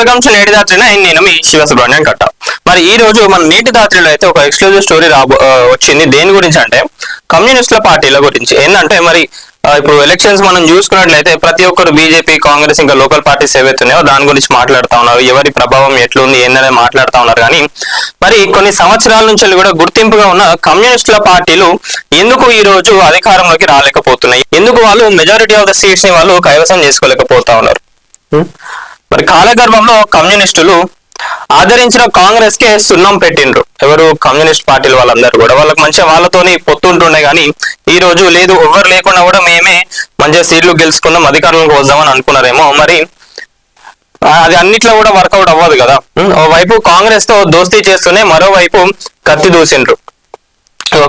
Welcome to నేటి దాత్రిన నేను మీ శివసుబ్రహ్మణ్యం కట్ట. మరి ఈ రోజు మన నేటి దాత్రిలో అయితే ఒక ఎక్స్క్లూజివ్ స్టోరీ వచ్చింది. దేని గురించి అంటే కమ్యూనిస్టుల పార్టీల గురించి. ఏంటంటే మరి ఇప్పుడు ఎలక్షన్స్ మనం చూసుకున్నట్లయితే ప్రతి ఒక్కరు బీజేపీ, కాంగ్రెస్ ఇంకా లోకల్ పార్టీస్ ఏవైతున్నాయో దాని గురించి మాట్లాడుతూ ఉన్నారు. ఎవరి ప్రభావం ఎట్లుంది ఏందనేది మాట్లాడుతూ ఉన్నారు. కానీ మరి కొన్ని సంవత్సరాల నుంచి కూడా గుర్తింపుగా ఉన్న కమ్యూనిస్టుల పార్టీలు ఎందుకు ఈ రోజు అధికారంలోకి రాలేకపోతున్నాయి? ఎందుకు వాళ్ళు మెజారిటీ ఆఫ్ ద సీట్స్ ని వాళ్ళు కైవసం చేసుకోలేకపోతా ఉన్నారు? మరి కాలగర్భంలో కమ్యూనిస్టులు ఆదరించిన కాంగ్రెస్ కే సున్నం పెట్టిండ్రు. ఎవరు? కమ్యూనిస్ట్ పార్టీలు వాళ్ళందరూ కూడా. వాళ్ళకి మంచిగా వాళ్ళతోని పొత్తుంటుండే కానీ ఈ రోజు లేదు, ఎవరు లేకుండా కూడా మేమే మంచిగా సీట్లు గెలుచుకుందాం, అధికారంలోకి వద్దామని అనుకున్నారేమో. మరి అది అన్నిట్లో కూడా వర్కౌట్ అవ్వదు కదా. ఓవైపు కాంగ్రెస్ తో దోస్తీ చేస్తూనే మరోవైపు కత్తి దూసిండ్రు.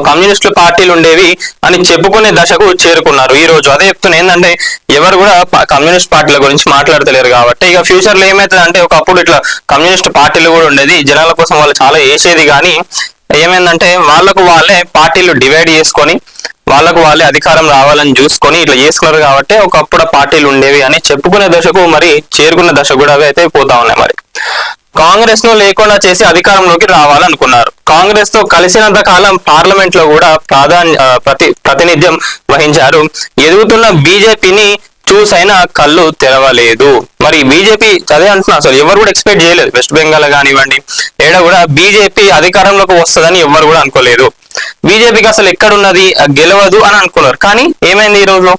కమ్యూనిస్టుల పార్టీలు ఉండేవి అని చెప్పుకునే దశకు చేరుకున్నారు ఈ రోజు. అదే చెప్తున్నా, ఏంటంటే ఎవరు కూడా కమ్యూనిస్ట్ పార్టీల గురించి మాట్లాడతలేరు. కాబట్టి ఇక ఫ్యూచర్ లో ఏమైతుంది అంటే, ఒకప్పుడు ఇట్లా కమ్యూనిస్ట్ పార్టీలు కూడా ఉండేది, జనాల కోసం వాళ్ళు చాలా వేసేది. కానీ ఏమైందంటే వాళ్ళకు వాళ్ళే పార్టీలు డివైడ్ చేసుకొని వాళ్ళకు వాళ్ళే అధికారం రావాలని చూసుకొని ఇట్లా చేసుకున్నారు. కాబట్టి ఒకప్పుడు పార్టీలు ఉండేవి అని చెప్పుకునే దశకు మరి చేరుకున్న దశ కూడా అయితే పోతా ఉన్నాయి. మరి కాంగ్రెస్ ను లేకుండా చేసి అధికారంలోకి రావాలనుకున్నారు. కాంగ్రెస్ తో కలిసినంత కాలం పార్లమెంట్ లో కూడా ప్రాతినిధ్యం వహించారు. ఎదుగుతున్న బీజేపీని చూసైనా కళ్ళు తెరవలేదు. మరి బీజేపీ అదే అంటున్నా, అసలు ఎవరు కూడా ఎక్స్పెక్ట్ చేయలేదు. వెస్ట్ బెంగాల్ కానివ్వండి, ఏడా కూడా బీజేపీ అధికారంలోకి వస్తుందని ఎవరు కూడా అనుకోలేదు. బీజేపీకి అసలు ఎక్కడున్నది, గెలవదు అని అనుకున్నారు. కానీ ఏమైంది? ఈ రోజు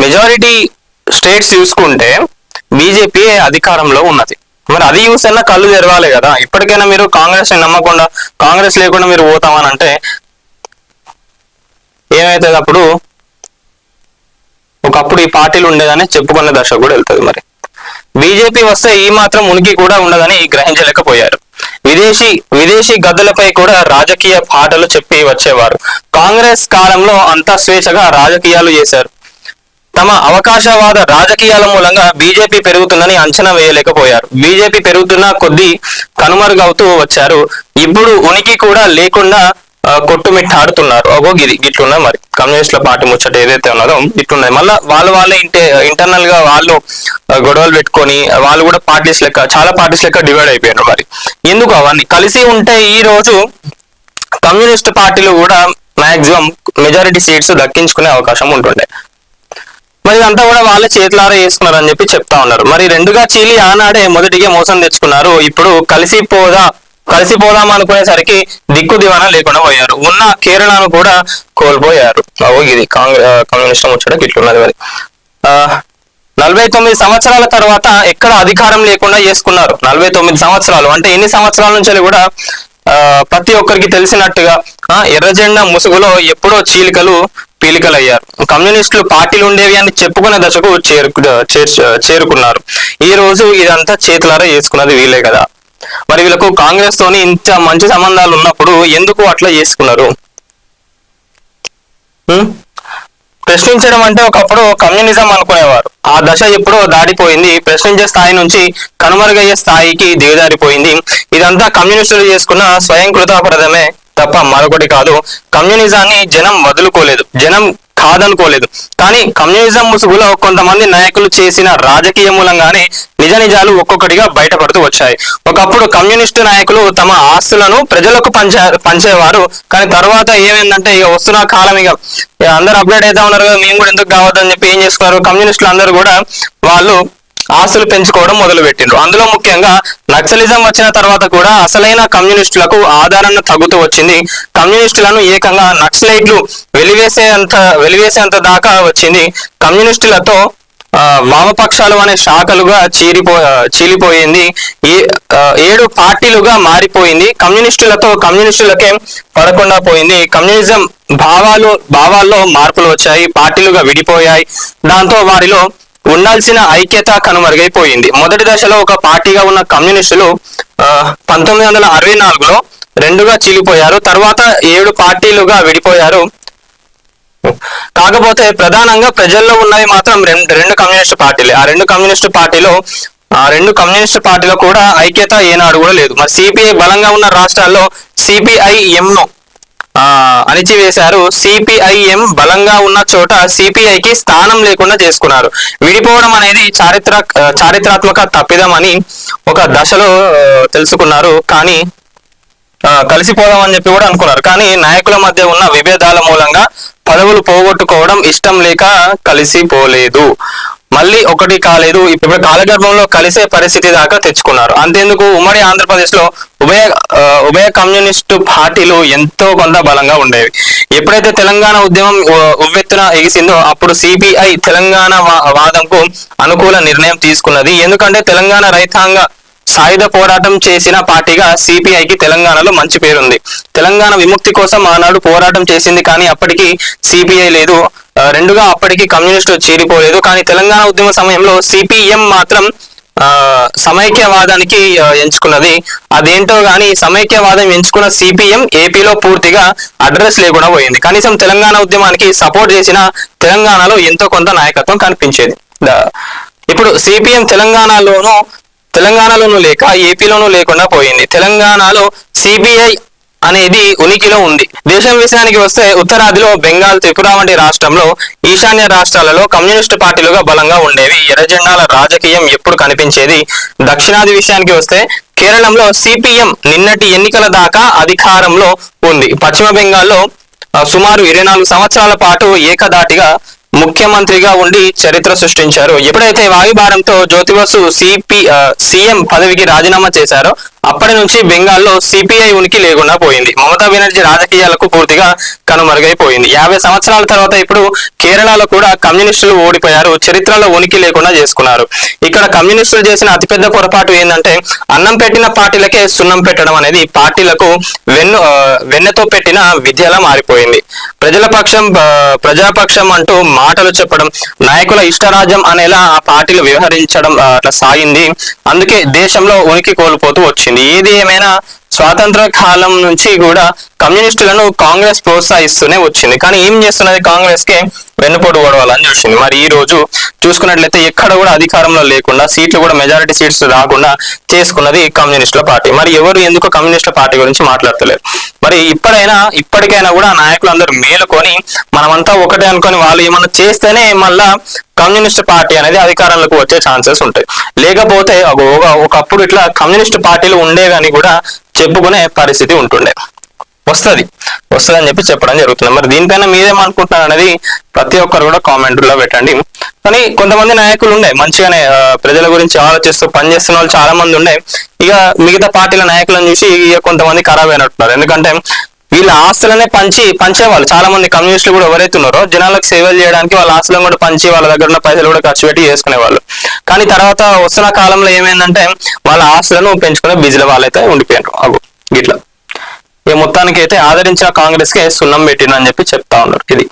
మెజారిటీ స్టేట్స్ చూసుకుంటే బీజేపీ అధికారంలో ఉన్నది. మరి అది చూసైనా కళ్ళు తెరవాలి కదా. ఇప్పటికైనా మీరు కాంగ్రెస్ ని నమ్మకుండా, కాంగ్రెస్ లేకుండా మీరు పోతామని అంటే ఏమైతుంది? అప్పుడు ఒకప్పుడు ఈ పార్టీలు ఉండేదని చెప్పుకునే దశ కూడా వెళ్తుంది. మరి బీజేపీ వస్తే ఈ మాత్రం ఉనికి కూడా ఉండదని గ్రహించలేకపోయారు. విదేశీ గద్దలపై కూడా రాజకీయ పాటలు చెప్పి వచ్చేవారు. కాంగ్రెస్ కాలంలో అంతా స్వేచ్ఛగా రాజకీయాలు చేశారు. తమ అవకాశవాద రాజకీయాల మూలంగా బీజేపీ పెరుగుతుందని అంచనా వేయలేకపోయారు. బీజేపీ పెరుగుతున్న కొద్దీ కనుమరుగవుతూ వచ్చారు. ఇప్పుడు ఉనికి కూడా లేకుండా కొట్టుమిట్టాడుతున్నారు. ఇది గిట్లున్నది. మరి కమ్యూనిస్టుల పార్టీ ముచ్చట ఏదైతే ఉన్నదో ఇట్లున్నది. మళ్ళీ వాళ్ళే ఇంటర్నల్ గా వాళ్ళు గొడవలు పెట్టుకొని వాళ్ళు కూడా పార్టీస్ లెక్క, చాలా పార్టీస్ లెక్క డివైడ్ అయిపోయారు. మరి ఎందుకు అవన్నీ కలిసి ఉంటే ఈ రోజు కమ్యూనిస్ట్ పార్టీలు కూడా మాక్సిమం మెజారిటీ సీట్స్ దక్కించుకునే అవకాశం ఉంటుండే. మరి అంతా కూడా వాళ్ళే చేతులారా చేసుకున్నారు అని చెప్పి చెప్తా ఉన్నారు. మరి రెండుగా చీలి ఆనాడే మొదటిగా మోసం తెచ్చుకున్నారు. ఇప్పుడు కలిసిపోదాం అనుకునేసరికి దిక్కు దివానా లేకుండా పోయారు. ఉన్న కేరళను కూడా కోల్పోయారు. ఇది కమ్యూనిస్ట్ ముచ్చట ఇట్లున్నది. మరి 49 సంవత్సరాల తర్వాత ఎక్కడ అధికారం లేకుండా చేసుకున్నారు. 49 సంవత్సరాలు అంటే ఎన్ని సంవత్సరాల నుంచి కూడా ప్రతి ఒక్కరికి తెలిసినట్టుగా ఎర్రజెండా ముసుగులో ఎప్పుడో పీలికలయ్యారు. కమ్యూనిస్టులు పార్టీలు ఉండేవి అని చెప్పుకునే దశకు చేరుకున్నారు. ఈ రోజు ఇదంతా చేతులారా చేసుకున్నది వీళ్ళే కదా. మరి వీళ్ళకు కాంగ్రెస్ తోని ఇంత మంచి సంబంధాలు ఉన్నప్పుడు ఎందుకు అట్లా చేసుకున్నారు? ప్రశ్నించడం అంటే ఒకప్పుడు కమ్యూనిజం అనుకునేవారు. ఆ దశ ఎప్పుడో దాడిపోయింది. ప్రశ్నించే స్థాయి నుంచి కనుమరుగయ్యే స్థాయికి దిగజారిపోయింది. ఇదంతా కమ్యూనిస్టులు చేసుకున్న స్వయం కృతాపరాధమే తప్ప మరొకటి కాదు. కమ్యూనిజాన్ని జనం వదులుకోలేదు, జనం కాదనుకోలేదు. కానీ కమ్యూనిజం ముసుగులో కొంతమంది నాయకులు చేసిన రాజకీయ మూలంగానే నిజాలు ఒక్కొక్కటిగా బయటపడుతూ వచ్చాయి. ఒకప్పుడు కమ్యూనిస్టు నాయకులు తమ ఆస్తులను ప్రజలకు పంచేవారు. కానీ తర్వాత ఏమైందంటే ఇక వస్తున్న కాలం ఇక అందరూ అప్డేట్ అవుతా ఉన్నారు కదా, మేము కూడా ఎందుకు కావద్దని చెప్పి ఏం చేసుకున్నారు, కమ్యూనిస్టులు అందరూ కూడా వాళ్ళు ఆస్తులు పెంచుకోవడం మొదలు పెట్టిండ్రు. అందులో ముఖ్యంగా నక్సలిజం వచ్చిన తర్వాత కూడా అసలైన కమ్యూనిస్టులకు ఆదరణ తగ్గుతూ వచ్చింది. కమ్యూనిస్టులను ఏకంగా నక్సలైట్లు వెలివేసేంత దాకా వచ్చింది. కమ్యూనిస్టులతో వామపక్షాలు అనే శాఖలుగా చీలిపోయింది. 7 పార్టీలుగా మారిపోయింది. కమ్యూనిస్టులకే పడకుండా పోయింది. కమ్యూనిజం భావాల్లో మార్పులు వచ్చాయి, పార్టీలుగా విడిపోయాయి. దాంతో వారిలో ఉండాల్సిన ఐక్యత కనుమరుగైపోయింది. మొదటి దశలో ఒక పార్టీగా ఉన్న కమ్యూనిస్టులు 1964లో 2గా చీలిపోయారు. తర్వాత 7 పార్టీలుగా విడిపోయారు. కాకపోతే ప్రధానంగా ప్రజల్లో ఉన్నవి మాత్రం రెండు కమ్యూనిస్ట్ పార్టీలే. ఆ రెండు కమ్యూనిస్ట్ పార్టీలో కూడా ఐక్యత ఏనాడు కూడా లేదు. మరి సిపిఐ బలంగా ఉన్న రాష్ట్రాల్లో సిపిఐఎంను అణిచివేశారు. సిపిఐఎం బలంగా ఉన్న చోట సిపిఐకి స్థానం లేకుండా చేసుకున్నారు. విడిపోవడం అనేది చారిత్రాత్మక తప్పిదం అని ఒక దశలో తెలుసుకున్నారు. కానీ కలిసిపోదాం అని చెప్పి కూడా అనుకున్నారు. కానీ నాయకుల మధ్య ఉన్న విభేదాల మూలంగా పదవులు పోగొట్టుకోవడం ఇష్టం లేక కలిసిపోలేదు. మళ్ళీ ఒకటి కాలేదు, ఇప్పుడు కాలగర్భంలో కలిసే పరిస్థితి దాకా తెచ్చుకున్నారు. అంతేందుకు ఉమ్మడి ఆంధ్రప్రదేశ్ లో ఉభయ కమ్యూనిస్టు పార్టీలు ఎంతో కొంత బలంగా ఉండేవి. ఎప్పుడైతే తెలంగాణ ఉద్యమం ఉవ్వెత్తున ఎగిసిందో అప్పుడు సిపిఐ తెలంగాణ వాదంకు అనుకూల నిర్ణయం తీసుకున్నది. ఎందుకంటే తెలంగాణ రైతాంగ సాయుధ పోరాటం చేసిన పార్టీగా సిపిఐకి తెలంగాణలో మంచి పేరుంది. తెలంగాణ విముక్తి కోసం ఆనాడు పోరాటం చేసింది, కానీ అప్పటికి సిపిఐ లేదు. రెండుగా అప్పటికి కమ్యూనిస్టులు చీరిపోలేదు. కానీ తెలంగాణ ఉద్యమ సమయంలో సిపిఎం మాత్రం సమైక్యవాదానికి ఎంచుకున్నది. అదేంటో గాని సమైక్యవాదం ఎంచుకున్న సిపిఎం ఏపీలో పూర్తిగా అడ్రస్ లేకుండా పోయింది. కనీసం తెలంగాణ ఉద్యమానికి సపోర్ట్ చేసిన తెలంగాణలో ఎంతో కొంత నాయకత్వం కనిపించేది. ఇప్పుడు సిపిఎం తెలంగాణలోనూ లేక ఏపీలోనూ లేకుండా పోయింది. తెలంగాణలో సిపిఐ అనేది ఉనికిలో ఉంది. దేశం విషయానికి వస్తే ఉత్తరాదిలో బెంగాల్, త్రిపుర వంటి రాష్ట్రంలో ఈశాన్య రాష్ట్రాలలో కమ్యూనిస్టు పార్టీలుగా బలంగా ఉండేవి. ఎర్రజెండాల రాజకీయం ఎప్పుడు కనిపించేది. దక్షిణాది విషయానికి వస్తే కేరళంలో సిపిఎం నిన్నటి ఎన్నికల దాకా అధికారంలో ఉంది. పశ్చిమ బెంగాల్లో సుమారు 24 సంవత్సరాల పాటు ఏకదాటిగా ముఖ్యమంత్రిగా ఉండి చరిత్ర సృష్టించారు. ఎప్పుడైతే వాయుభారంతో జ్యోతిబసు సీఎం పదవికి రాజీనామా చేశారో అప్పటి నుంచి బెంగాల్లో సిపిఐ ఉనికి లేకుండా పోయింది. మమతా బెనర్జీ రాజకీయాలకు పూర్తిగా కనుమరుగైపోయింది. 50 సంవత్సరాల తర్వాత ఇప్పుడు కేరళలో కూడా కమ్యూనిస్టులు ఓడిపోయారు. చరిత్రలో ఉనికి లేకుండా చేసుకున్నారు. ఇక్కడ కమ్యూనిస్టులు చేసిన అతిపెద్ద పొరపాటు ఏంటంటే అన్నం పెట్టిన పార్టీలకే సున్నం పెట్టడం అనేది పార్టీలకు వెన్నెతో పెట్టిన విద్యలా మారిపోయింది. ప్రజాపక్షం అంటూ మాటలు చెప్పడం, నాయకుల ఇష్టరాజ్యం అనేలా ఆ పార్టీలు వ్యవహరించడం అట్లా సాగింది. అందుకే దేశంలో ఉనికి కోల్పోతూ వచ్చింది. ఏది ఏమైనా స్వాతంత్ర కాలం నుంచి కూడా కమ్యూనిస్టులను కాంగ్రెస్ ప్రోత్సహిస్తూనే వచ్చింది. కానీ ఏం చేస్తున్నది, కాంగ్రెస్ కే వెన్నుపోటు ఓడవాలని చూసింది. మరి ఈ రోజు చూసుకున్నట్లయితే ఎక్కడ కూడా అధికారంలో లేకుండా సీట్లు కూడా మెజారిటీ సీట్స్ రాకుండా చేసుకున్నది కమ్యూనిస్టుల పార్టీ. మరి ఎవరు ఎందుకు కమ్యూనిస్టుల పార్టీ గురించి మాట్లాడతలేరు? మరి ఇప్పటికైనా కూడా నాయకులందరూ మేలుకొని మనమంతా ఒకటే అనుకొని వాళ్ళు ఏమన్నా చేస్తేనే మళ్ళా కమ్యూనిస్ట్ పార్టీ అనేది అధికారంలోకి వచ్చే ఛాన్సెస్ ఉంటాయి. లేకపోతే ఒకప్పుడు ఇట్లా కమ్యూనిస్ట్ పార్టీలు ఉండేవని కూడా చెప్పుకునే పరిస్థితి ఉంటుండే. వస్తుంది అని చెప్పి చెప్పడం జరుగుతుంది. మరి దీనిపైన మీరేమనుకుంటున్నారు అనేది ప్రతి ఒక్కరు కూడా కామెంట్లో పెట్టండి. కానీ కొంతమంది నాయకులు ఉండే మంచిగానే ప్రజల గురించి ఆలోచిస్తూ పనిచేస్తున్న వాళ్ళు చాలా మంది ఉండే. ఇక మిగతా పార్టీల నాయకులను చూసి ఇక కొంతమంది ఖరాబ్ అయినట్టున్నారు. ఎందుకంటే వీళ్ళ ఆస్తులనే పంచేవాళ్ళు చాలా మంది కమ్యూనిస్టులు కూడా ఎవరైతే ఉన్నారో జనాలకు సేవలు చేయడానికి వాళ్ళ ఆస్తులను కూడా పంచి వాళ్ళ దగ్గర ఉన్న పైసలు కూడా ఖర్చు పెట్టి చేసుకునేవాళ్ళు. కానీ తర్వాత వస్తున్న కాలంలో ఏమైందంటే వాళ్ళ ఆస్తులను పెంచుకునే బిజిల వాళ్ళైతే ఉండిపోయారు. ఇట్లా మొత్తానికి అయితే ఆదరించిన కాంగ్రెస్ కే సున్నం పెట్టిందని చెప్పి చెప్తా ఉన్నారు. ఇది